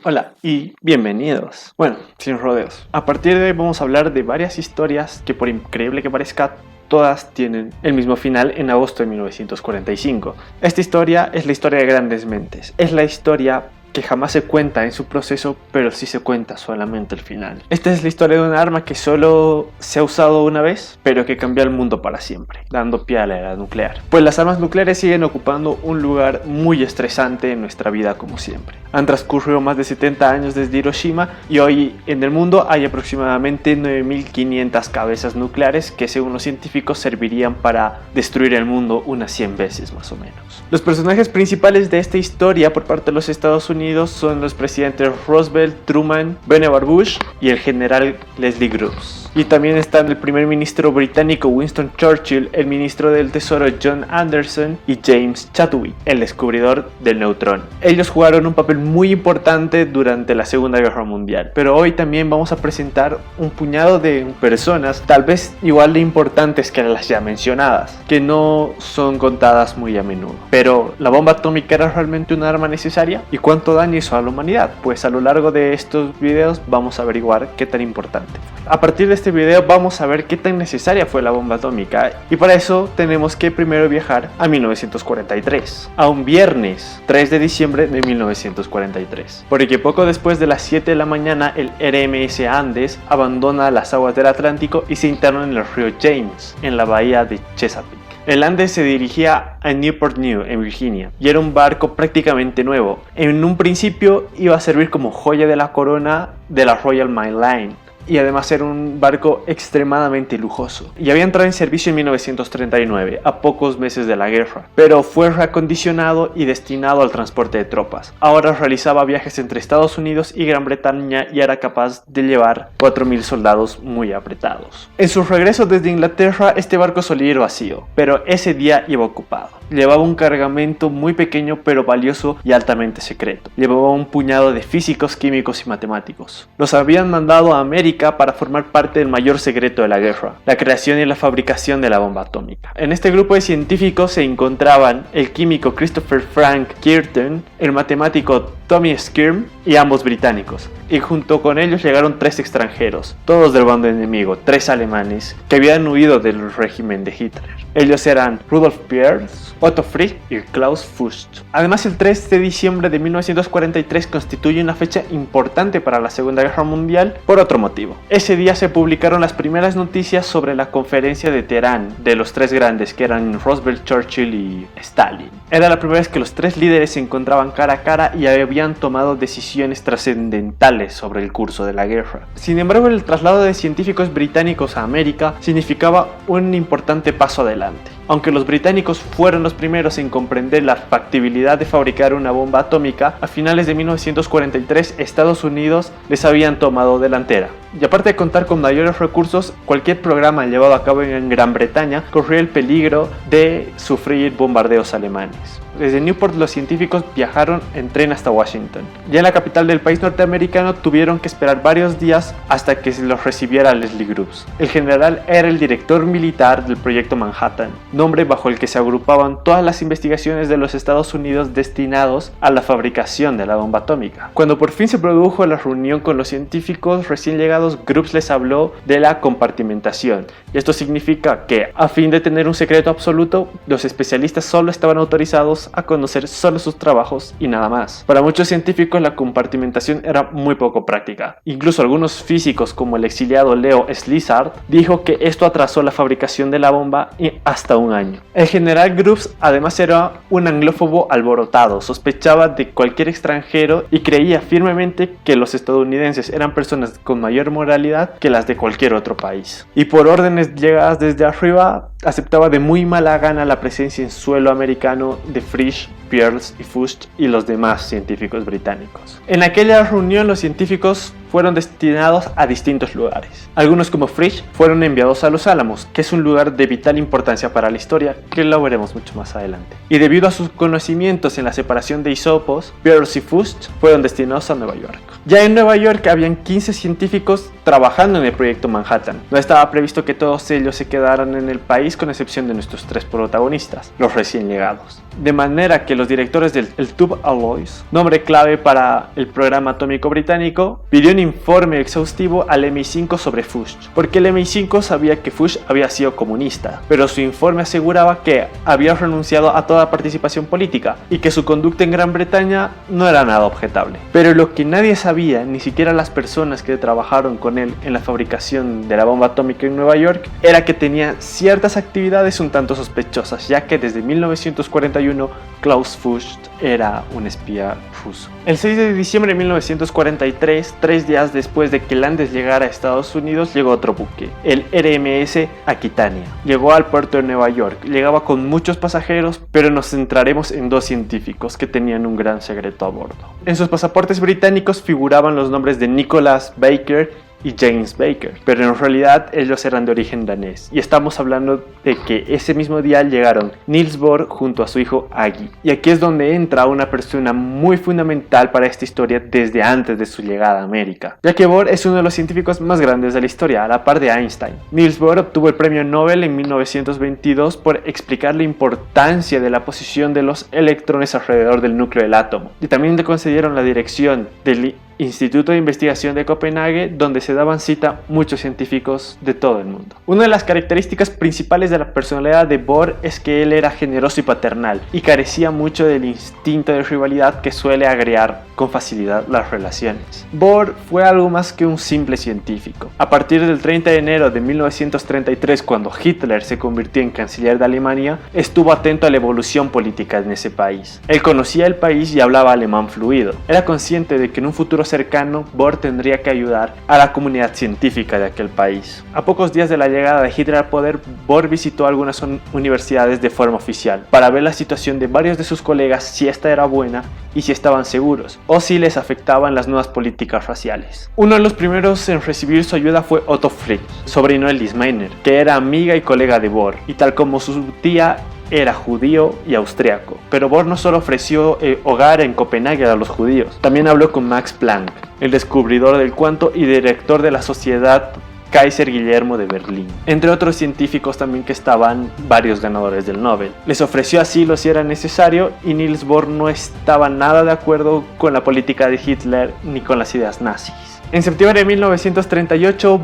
Hola y bienvenidos. Bueno, sin rodeos. A partir de hoy vamos a hablar de varias historias que, por increíble que parezca, todas tienen el mismo final en agosto de 1945. Esta historia es la historia de grandes mentes. Es la historia que jamás se cuenta en su proceso, pero sí se cuenta solamente el final. Esta es la historia de un arma que solo se ha usado una vez, pero que cambió el mundo para siempre, dando pie a la era nuclear. Pues las armas nucleares siguen ocupando un lugar muy estresante en nuestra vida como siempre. Han transcurrido más de 70 años desde Hiroshima y hoy en el mundo hay aproximadamente 9.500 cabezas nucleares que, según los científicos, servirían para destruir el mundo unas 100 veces más o menos. Los personajes principales de esta historia por parte de los Estados Unidos son los presidentes Roosevelt, Truman, Vannevar Bush y el general Leslie Groves. Y también están el primer ministro británico Winston Churchill, el ministro del Tesoro John Anderson y James Chadwick, el descubridor del neutrón. Ellos jugaron un papel muy importante durante la Segunda Guerra Mundial, pero hoy también vamos a presentar un puñado de personas tal vez igual de importantes que las ya mencionadas, que no son contadas muy a menudo. Pero ¿la bomba atómica era realmente un arma necesaria? ¿Y cuánto daño hizo a la humanidad? Pues a lo largo de estos videos vamos a averiguar qué tan importante fue. A partir de este video vamos a ver qué tan necesaria fue la bomba atómica, y para eso tenemos que primero viajar a 1943, a un viernes 3 de diciembre de 1943, porque poco después de las 7 de la mañana el RMS Andes abandona las aguas del Atlántico y se interna en el río James, en la bahía de Chesapeake. El Andes se dirigía a Newport News, en Virginia, y era un barco prácticamente nuevo. En un principio iba a servir como joya de la corona de la Royal Mail Line, y además era un barco extremadamente lujoso. Y había entrado en servicio en 1939, a pocos meses de la guerra, pero fue reacondicionado y destinado al transporte de tropas. Ahora realizaba viajes entre Estados Unidos y Gran Bretaña y era capaz de llevar 4.000 soldados muy apretados. En su regreso desde Inglaterra, este barco solía ir vacío, pero ese día iba ocupado. Llevaba un cargamento muy pequeño pero valioso y altamente secreto. Llevaba un puñado de físicos, químicos y matemáticos. Los habían mandado a América para formar parte del mayor secreto de la guerra, la creación y la fabricación de la bomba atómica. En este grupo de científicos se encontraban el químico Christopher Frank Kearton, el matemático Tommy Skirm y ambos británicos, y junto con ellos llegaron 3 extranjeros, todos del bando enemigo, 3 alemanes que habían huido del régimen de Hitler. Ellos eran Rudolf Peierls, Otto Frick y Klaus Fuchs. Además, el 3 de diciembre de 1943 constituye una fecha importante para la Segunda Guerra Mundial por otro motivo. Ese día se publicaron las primeras noticias sobre la conferencia de Teherán de los 3 grandes, que eran Roosevelt, Churchill y Stalin. Era la primera vez que los 3 líderes se encontraban cara a cara y habían tomado decisiones trascendentales sobre el curso de la guerra. Sin embargo, el traslado de científicos británicos a América significaba un importante paso adelante. Aunque los británicos fueron los primeros en comprender la factibilidad de fabricar una bomba atómica, a finales de 1943 Estados Unidos les habían tomado delantera. Y aparte de contar con mayores recursos, cualquier programa llevado a cabo en Gran Bretaña corría el peligro de sufrir bombardeos alemanes. Desde Newport los científicos viajaron en tren hasta Washington. Ya en la capital del país norteamericano tuvieron que esperar varios días hasta que se los recibiera Leslie Groves. El general era el director militar del proyecto Manhattan, nombre bajo el que se agrupaban todas las investigaciones de los Estados Unidos destinados a la fabricación de la bomba atómica. Cuando por fin se produjo la reunión con los científicos recién llegados, Groves les habló de la compartimentación. Y esto significa que, a fin de tener un secreto absoluto, los especialistas solo estaban autorizados a conocer solo sus trabajos y nada más. Para muchos científicos la compartimentación era muy poco práctica. Incluso algunos físicos, como el exiliado Leo Szilard, dijo que esto atrasó la fabricación de la bomba hasta un año. El general Groves además era un anglófobo alborotado, sospechaba de cualquier extranjero y creía firmemente que los estadounidenses eran personas con mayor moralidad que las de cualquier otro país. Y por órdenes llegadas desde arriba, aceptaba de muy mala gana la presencia en suelo americano de Frisch, Peierls y Fuchs y los demás científicos británicos. En aquella reunión los científicos fueron destinados a distintos lugares. Algunos, como Frisch, fueron enviados a Los Álamos, que es un lugar de vital importancia para la historia, que lo veremos mucho más adelante. Y debido a sus conocimientos en la separación de isótopos, Peierls y Fuchs fueron destinados a Nueva York. Ya en Nueva York habían 15 científicos trabajando en el proyecto Manhattan. No estaba previsto que todos ellos se quedaran en el país, con excepción de nuestros 3 protagonistas, los recién llegados. de manera que los directores del Tube Alloys, nombre clave para el programa atómico británico, pidió un informe exhaustivo al MI5 sobre Fuchs, porque el MI5 sabía que Fuchs había sido comunista, pero su informe aseguraba que había renunciado a toda participación política y que su conducta en Gran Bretaña no era nada objetable. Pero lo que nadie sabía, ni siquiera las personas que trabajaron con él en la fabricación de la bomba atómica en Nueva York, era que tenía ciertas actividades un tanto sospechosas, ya que desde 1941 Klaus Fuchs era un espía ruso. El 6 de diciembre de 1943, 3 días después de que Landes llegara a Estados Unidos, llegó otro buque, el RMS Aquitania. Llegó al puerto de Nueva York, llegaba con muchos pasajeros, pero nos centraremos en 2 científicos que tenían un gran secreto a bordo. En sus pasaportes británicos figuraban los nombres de Nicholas Baker y James Baker, pero en realidad ellos eran de origen danés, y estamos hablando de que ese mismo día llegaron Niels Bohr junto a su hijo Aggie. Y aquí es donde entra una persona muy fundamental para esta historia desde antes de su llegada a América, ya que Bohr es uno de los científicos más grandes de la historia, a la par de Einstein. Niels Bohr obtuvo el premio Nobel en 1922 por explicar la importancia de la posición de los electrones alrededor del núcleo del átomo, y también le concedieron la dirección del Instituto de Investigación de Copenhague, donde se daban cita muchos científicos de todo el mundo. Una de las características principales de la personalidad de Bohr es que él era generoso y paternal, y carecía mucho del instinto de rivalidad que suele agriar con facilidad las relaciones. Bohr fue algo más que un simple científico. A partir del 30 de enero de 1933, cuando Hitler se convirtió en canciller de Alemania, estuvo atento a la evolución política en ese país. Él conocía el país y hablaba alemán fluido. Era consciente de que en un futuro cercano, Bohr tendría que ayudar a la comunidad científica de aquel país. A pocos días de la llegada de Hitler al poder, Bohr visitó algunas universidades de forma oficial para ver la situación de varios de sus colegas, si esta era buena y si estaban seguros, o si les afectaban las nuevas políticas raciales. Uno de los primeros en recibir su ayuda fue Otto Frick, sobrino de Lise Meitner, que era amiga y colega de Bohr, y tal como su tía, era judío y austriaco, pero Bohr no solo ofreció hogar en Copenhague a los judíos, también habló con Max Planck, el descubridor del cuanto y director de la Sociedad Kaiser Guillermo de Berlín, entre otros científicos también que estaban varios ganadores del Nobel. Les ofreció asilo si era necesario, y Niels Bohr no estaba nada de acuerdo con la política de Hitler ni con las ideas nazis. En septiembre de 1938,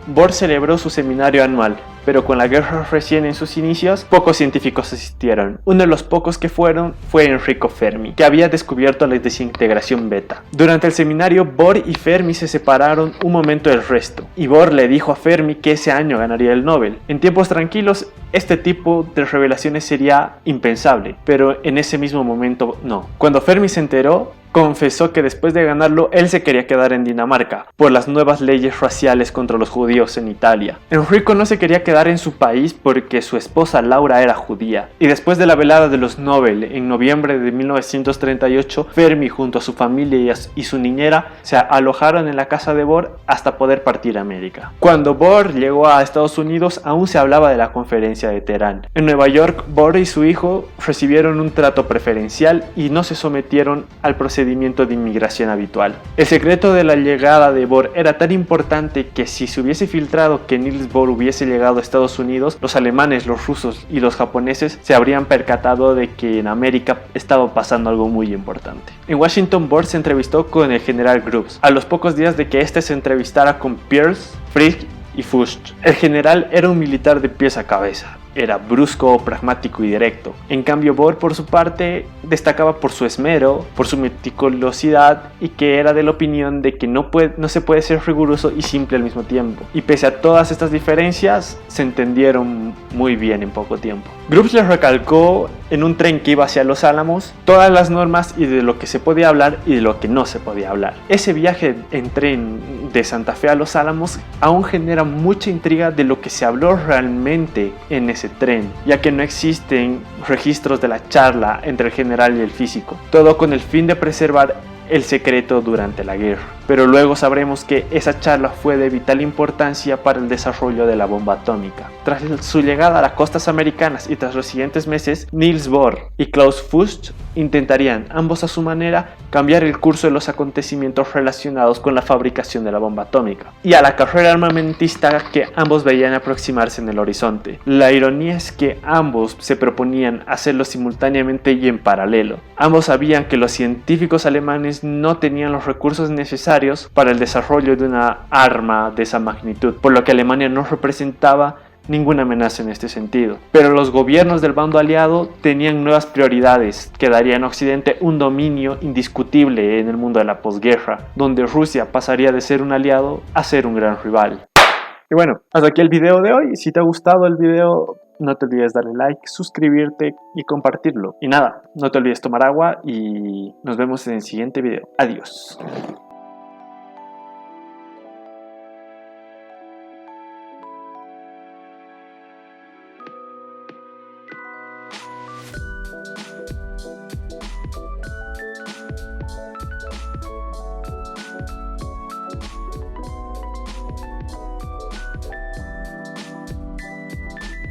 Bohr celebró su seminario anual, pero con la guerra recién en sus inicios, pocos científicos asistieron. Uno de los pocos que fueron fue Enrico Fermi, que había descubierto la desintegración beta. Durante el seminario, Bohr y Fermi se separaron un momento del resto, y Bohr le dijo a Fermi que ese año ganaría el Nobel. En tiempos tranquilos, este tipo de revelaciones sería impensable, pero en ese mismo momento no. Cuando Fermi se enteró, confesó que después de ganarlo él se quería quedar en Dinamarca por las nuevas leyes raciales contra los judíos en Italia. Enrico no se quería quedar en su país porque su esposa Laura era judía, y después de la velada de los Nobel en noviembre de 1938, Fermi junto a su familia y su niñera se alojaron en la casa de Bohr hasta poder partir a América. Cuando Bohr llegó a Estados Unidos aún se hablaba de la conferencia de Teherán. En Nueva York, Bohr y su hijo recibieron un trato preferencial y no se sometieron al procedimiento de inmigración habitual. El secreto de la llegada de Bohr era tan importante que si se hubiese filtrado que Niels Bohr hubiese llegado a Estados Unidos, los alemanes, los rusos y los japoneses se habrían percatado de que en América estaba pasando algo muy importante. En Washington, Bohr se entrevistó con el general Groves, a los pocos días de que este se entrevistara con Pierce, Frick y Fuchs. El general era un militar de pies a cabeza. Era brusco, pragmático y directo. En cambio, Bohr, por su parte, destacaba por su esmero, por su meticulosidad, y que era de la opinión de que no se puede ser riguroso y simple al mismo tiempo. Y pese a todas estas diferencias, se entendieron muy bien en poco tiempo. Groves les recalcó en un tren que iba hacia Los Álamos todas las normas y de lo que se podía hablar y de lo que no se podía hablar. Ese viaje en tren de Santa Fe a Los Álamos aún genera mucha intriga de lo que se habló realmente en ese tren, ya que no existen registros de la charla entre el general y el físico, todo con el fin de preservar el secreto durante la guerra. pero luego sabremos que esa charla fue de vital importancia para el desarrollo de la bomba atómica. Tras su llegada a las costas americanas y tras los siguientes meses, Niels Bohr y Klaus Fuchs intentarían, ambos a su manera, cambiar el curso de los acontecimientos relacionados con la fabricación de la bomba atómica y a la carrera armamentista que ambos veían aproximarse en el horizonte. La ironía es que ambos se proponían hacerlo simultáneamente y en paralelo. Ambos sabían que los científicos alemanes no tenían los recursos necesarios para el desarrollo de una arma de esa magnitud, por lo que Alemania no representaba ninguna amenaza en este sentido. Pero los gobiernos del bando aliado tenían nuevas prioridades que darían a Occidente un dominio indiscutible en el mundo de la posguerra, donde Rusia pasaría de ser un aliado a ser un gran rival. Y bueno, hasta aquí el video de hoy. Si te ha gustado el video, no te olvides darle like, suscribirte y compartirlo. Y nada, no te olvides tomar agua y nos vemos en el siguiente video. Adiós.